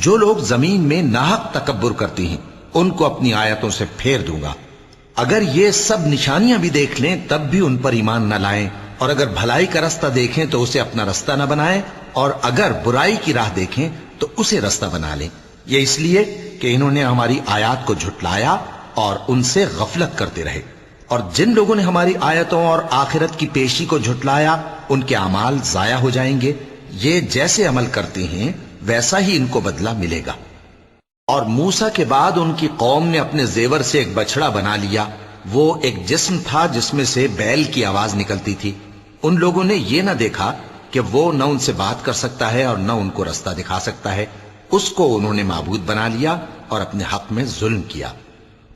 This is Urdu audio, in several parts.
جو لوگ زمین میں ناحق تکبر کرتی ہیں ان کو اپنی آیتوں سے پھیر دوں گا۔ اگر یہ سب نشانیاں بھی دیکھ لیں تب بھی ان پر ایمان نہ لائیں، اور اگر بھلائی کا رستہ دیکھیں تو اسے اپنا رستہ نہ بنائیں، اور اگر برائی کی راہ دیکھیں تو اسے رستہ بنا لیں۔ یہ اس لیے کہ انہوں نے ہماری آیات کو جھٹلایا اور ان سے غفلت کرتے رہے۔ اور جن لوگوں نے ہماری آیتوں اور آخرت کی پیشی کو جھٹلایا ان کے اعمال ضائع ہو جائیں گے۔ یہ جیسے عمل کرتے ہیں ویسا ہی ان کو بدلہ ملے گا۔ اور موسیٰ کے بعد ان کی قوم نے اپنے زیور سے ایک بچڑا بنا لیا۔ وہ ایک جسم تھا جس میں سے بیل کی آواز نکلتی تھی۔ ان لوگوں نے یہ نہ دیکھا کہ وہ نہ ان سے بات کر سکتا ہے اور نہ ان کو رستہ دکھا سکتا ہے۔ اس کو انہوں نے معبود بنا لیا اور اپنے حق میں ظلم کیا۔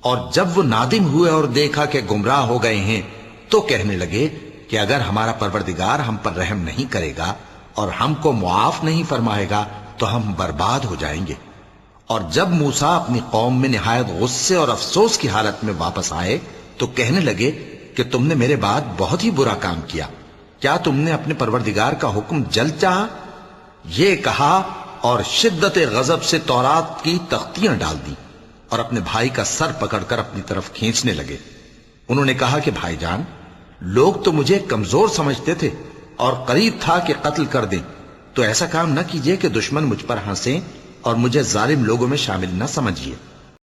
اور جب وہ نادم ہوئے اور دیکھا کہ گمراہ ہو گئے ہیں تو کہنے لگے کہ اگر ہمارا پروردگار ہم پر رحم نہیں کرے گا اور ہم کو معاف نہیں فرمائے گا تو ہم برباد ہو جائیں گے۔ اور جب موسیٰ اپنی قوم میں نہایت غصے اور افسوس کی حالت میں واپس آئے تو کہنے لگے کہ تم نے میرے بعد بہت ہی برا کام کیا۔ کیا تم نے اپنے پروردگار کا حکم جلد چاہا؟ یہ کہا اور شدت غضب سے تورات کی تختیاں ڈال دی اور اپنے بھائی کا سر پکڑ کر اپنی طرف کھینچنے لگے۔ انہوں نے کہا کہ بھائی جان، لوگ تو مجھے کمزور سمجھتے تھے اور قریب تھا کہ قتل کر دیں، تو ایسا کام نہ کیجیے کہ دشمن مجھ پر ہنسیں اور مجھے ظالم لوگوں میں شامل نہ سمجھیے۔